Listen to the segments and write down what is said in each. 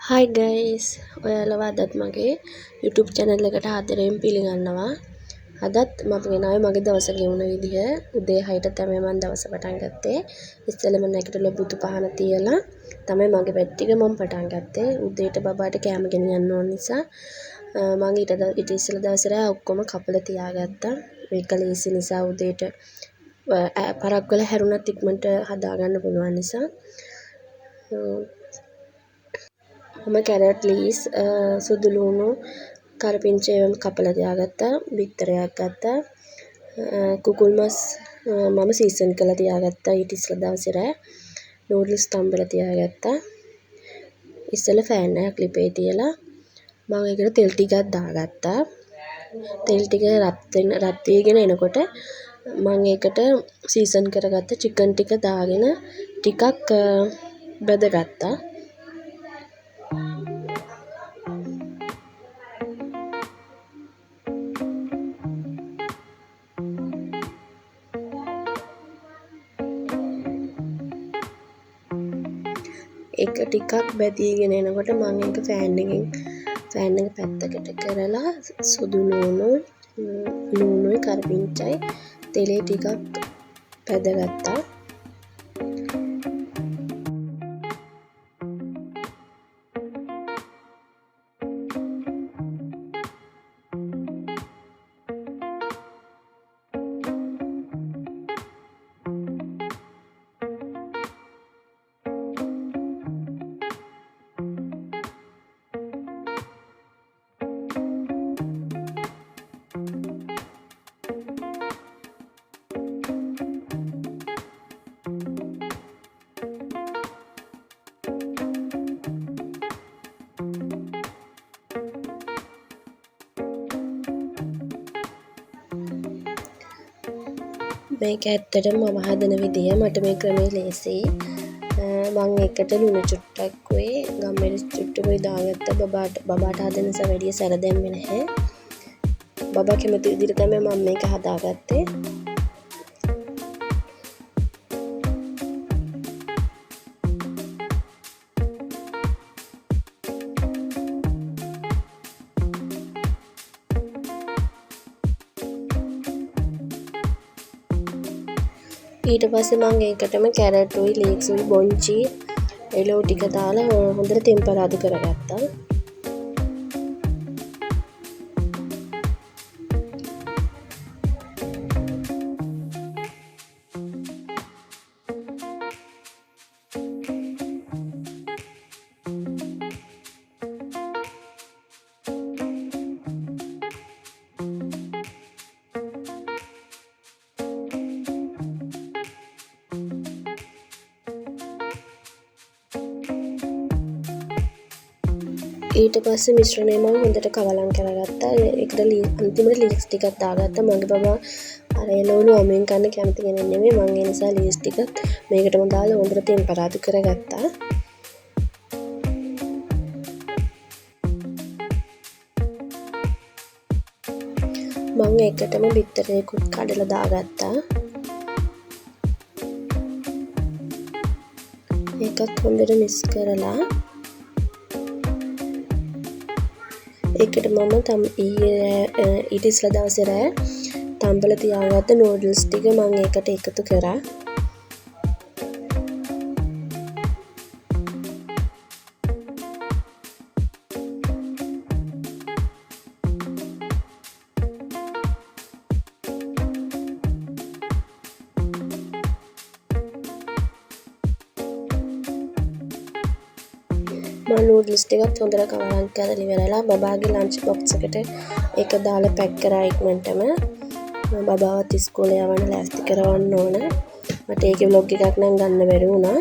Hi guys, ඔයාලව අදත් මගේ YouTube channel එකට ආදරයෙන් පිළිගන්නවා. අදත් මම ගෙනාවේ මගේ දවස ගෙවුන විදිහ. උදේ 6ට තමයි මම දවස පටන් ගත්තේ. ඉස්සෙල්ලම නැගිටලා බුදු පහන තියලා තමයි මගේ වැඩ ටික මම පටන් ගත්තේ. උදේට බබාට කෑම ගෙනියන්න ඕන නිසා මම ඊට ඉස්සෙල්ලා දවසේ රෑ ඔක්කොම කපලා තියාගත්තා. ඒක ලේසි නිසා උදේට පරක් වල හැරුණත් ඉක්මනට හදාගන්න පුළුවන් නිසා මම කැරට් ලීස් සුදු ලුණු කරපිංචා ඒවා කපලා තියාගත්තා. බිත්තරයක් ගත්තා. කුකුල් මස් මම සීසන් කරලා තියාගත්තා ඊට ඉස්සෙල්ලා දවසේ රෑ. නූඩල්ස් තම්බලා තියාගත්තා. ඉස්සෙල්ලා ෆෑන් එකක් ලිපේ තියලා මම ඒකට තෙල් ටිකක් දාගත්තා. තෙල් ටික රත් වීගෙන එනකොට මම ඒකට සීසන් කරගත්ත චිකන් ටික දාගෙන ටිකක් බැදගත්තා. එක ටිකක් බැදීගෙන එනකොට මම ඒක ෆෑන් එක පැත්තකට කරලා සුදු ලුණුයි කරපිංචයි තෙලේ ටිකක් පැදගත්තා. මේක ඇත්තටම මම හදන විදිය මට මේ ක්‍රමේ ලේසියි. මම එකට ලුණු චුට්ටක්කුයි ගම්මිරි චුට්ටකුයි දාගත්තා. බබාට හදන නිසා වැඩි සැර දැම්මේ නැහැ. බබා කැමති විදිහට තමයි මම මේක හදාගත්තේ. ඊට පස්සේ මම ඒකටම කැරට් උයි ලීක්ස් උයි බොන්චි එළවලු ටික දාලා හොඳට ටෙම්පරාදු කරගත්තා. ඊට පස්සේ මිශ්‍රණය මම හොඳට කවලම් කරගත්තා. ඒකට අන්තිමට ලීක්ස් ටිකක් දාගත්තා. මගේ බබා අර එළවලු අමුවෙන් කන්න කැමති කෙනෙක් නෙමෙයි. මම ඒ නිසා ලීක්ස් ටිකත් මේකටම දාලා හොඳට ටෙම්පරාදු කරගත්තා. මම ඒකටම බිත්තරේකුත් කඩලා දාගත්තා. ඒකත් හොඳට මික්ස් කරලා ඒකට මම ඊට ඉස්සෙල්ලා දවසේ රෑ තම්බලා තියාගත්ත නූඩල්ස් ටික මම ඒකට එකතු කරා. මම නූඩල්ස් ටිකත් හොඳට කවරම් කරලා ඉවරලා බබාගේ ලන්ච් බොක්ස් එකට ඒක දාලා පැක් කරා ඉක්මනටම. බබාවත් ඉස්කෝලේ යවන්න ලෑස්ති කරවන්න ඕන. මට ඒකේ vlog එකක් නම් ගන්න බැරි වුණා.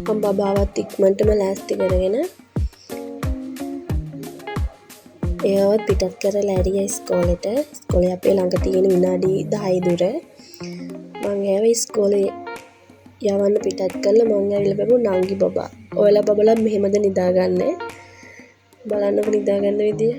මම බබාවත් ඉක්මනටම ලෑස්ති කරගෙන එයාවත් පිටත් කරලා ඇරියා ඉස්කෝලේට. ඉස්කෝලේ අපේ ළඟ තියෙන විනාඩි 10 දුර. මම ඇවිත් ඉස්කෝලේ යවන්න පිටත් කරලා මම ඇවිල්ලා බැලුවා නංගි බබා. ඔයාලා බබලා මෙහෙමද නිදාගන්නේ? බලන්නකො නිදාගන්න විදිය.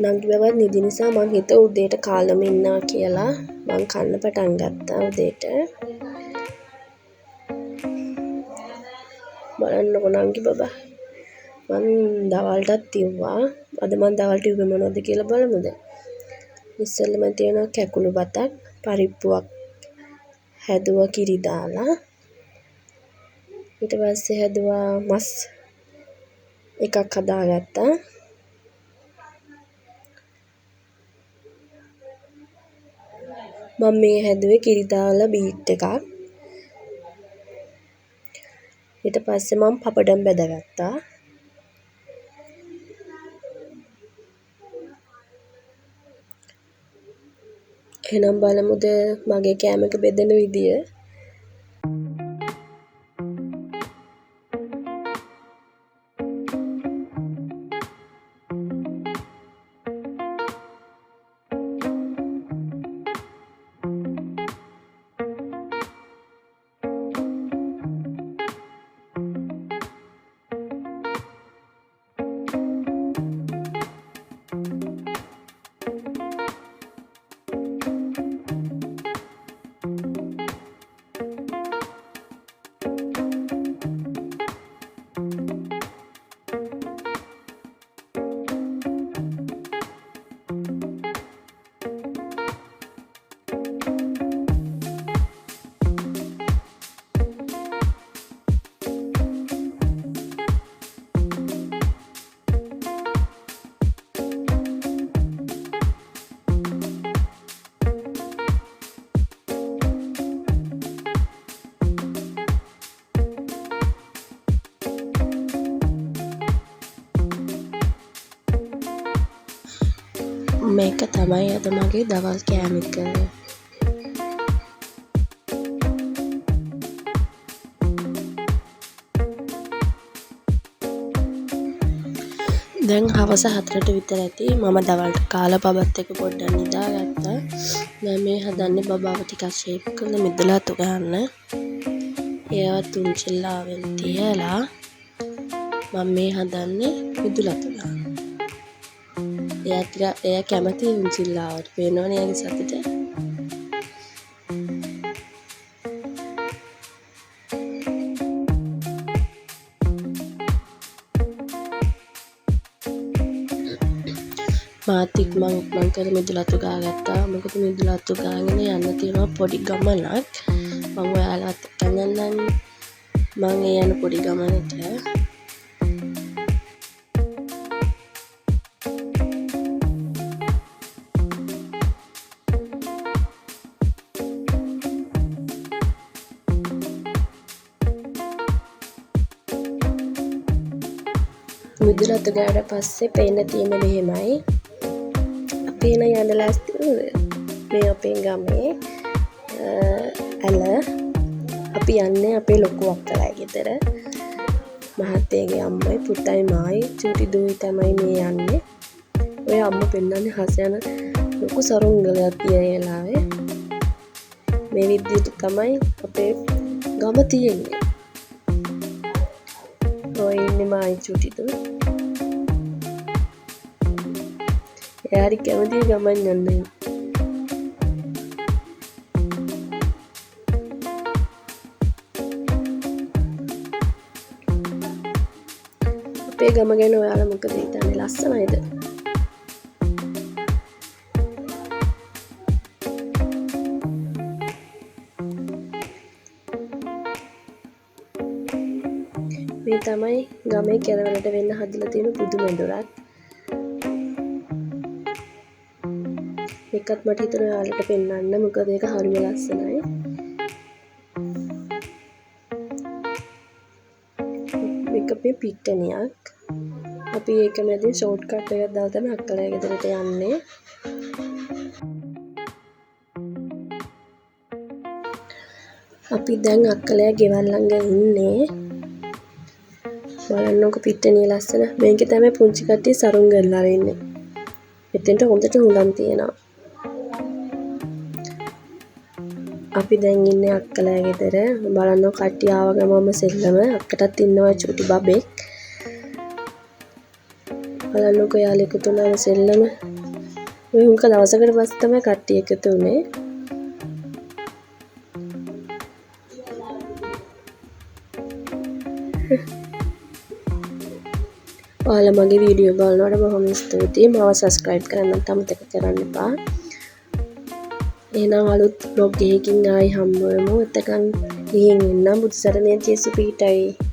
නංගි බබාත් නිදි නිසා මං හිතුවා උදේට කාලෙම ඉන්නවා කියලා. මං කන්න පටන් ගත්තා උදේට. බලන්නකො නංගි බබා. මං දවල්ටත් තිව්වා. අද මං දවල්ට ඉව්වේ මොනවද කියලා බලමුද? ඉස්සෙල්ලම තියෙනවා කැකුළු බතක්, පරිප්පුවක් හැදුවා කිරි දාලා. ඊට පස්සේ හැදුවා මස් එකක් හදාගත්තා. මම මේ හැදුවේ කිරි දාලා බීට් එකක්. ඊට පස්සේ මම පපඩම් බැදගත්තා. එහෙනම් බලමුද මගේ කෑමක බෙදෙන විදිය. මේක තමයි අද මගේ දවල් කෑම එක. දැන් හවස 4ට විතර ඇති. මම දවල්ට කාලා බබත් එක්ක පොඩ්ඩක් නිදාගත්තා. දැන් මේ හදන්නේ බබාව ටිකක් ෂේප් කරලා මිදලා අතු ගන්න. එයා තුන්චිල්ලාවෙන් තියලා මම මේ හදන්නේ මිදුලා අතු ගන්න. එයා කැමති උන්චිල්ලාවට. පේනවනේ එයාගේ සතුට. මාත් ඉක්මන් කර මිදුලා අතු ගාගත්තා. මොකද මිදුලා අතු ගාගෙන යන්න තියෙනවා පොඩි ගමනක්. මම ඔයාලවත් එක්ක යන්නම්. මම යන පොඩි ගමනට මිදුලා අතු ගාලා පස්සේ පේන්න තියෙන මෙහෙමයි. අපි එන යන්න ලෑස්ති මේ අපේ ගමේ ඇල අපි යන්නේ අපේ ලොකු අක්කලා ගෙදර. මහත්තයාගේ අම්මයි පුතයි මායි චූටි දූයි තමයි මේ යන්නේ. ඔය අම්මා පෙන්නන්නේ හස යන ලොකු සරුංගලයක් තියෙන වෙලාවේ. මේ විදිහට තමයි අපේ ගම තියෙන්නේ. ඔය ඉන්නේ මායි චූටි දූ. එයා හරි කැමති ගමන් යන්න. අපේ ගම ගැන ඔයාලා මොකද හිතන්නේ? ලස්සනයිද? මේ තමයි ගමේ කෙළවරට වෙන්න හදලා තියෙන පුදු මැදුරක්. එකත් මට හිතුණා ඔයාලට පෙන්වන්න. මොකද ඒක හරිය ලස්සනයි. මේක අපේ පිට්ටනියක්. අපි ඒක මැදින් ෂෝට් කට් එකක් දාලා තමයි අක්කලා ගෙදරට යන්නේ. අපි දැන් අක්කලා ගෙවල් ළඟ ඉන්නේ. බලන්නකො පිට්ටනිය ලස්සන. මේකේ තමයි පුංචි කට්ටිය සරුං ගල්ලා ඉන්නේ. මෙතෙන්ට හොඳට හුලම් තියෙනවා. අපි දැන් ඉන්නේ අක්කලා ගෙදර. බලන්න කට්ටිය ආව ගමම සෙල්ලම. අක්කටත් ඉන්නවා චූටි බබෙක්. බලන්නකො යාළුවෝ එකතු වුණාම සෙල්ලම. මේ උන්ක දවසකට පස්සේ තමයි කට්ටිය එකතු වුනේ. ඔයාලා මගේ වීඩියෝ බලනකොට බොහොම ස්තුතියි. මාව subscribe කරන්නත් අමතක කරන්න එපා. එහෙනම් අලුත් vlog එකකින් ආයි හම්බ වෙමු. එතකන් ගිහින් එන්නම්. බුදු සරණේ ජේසු පීඨයි.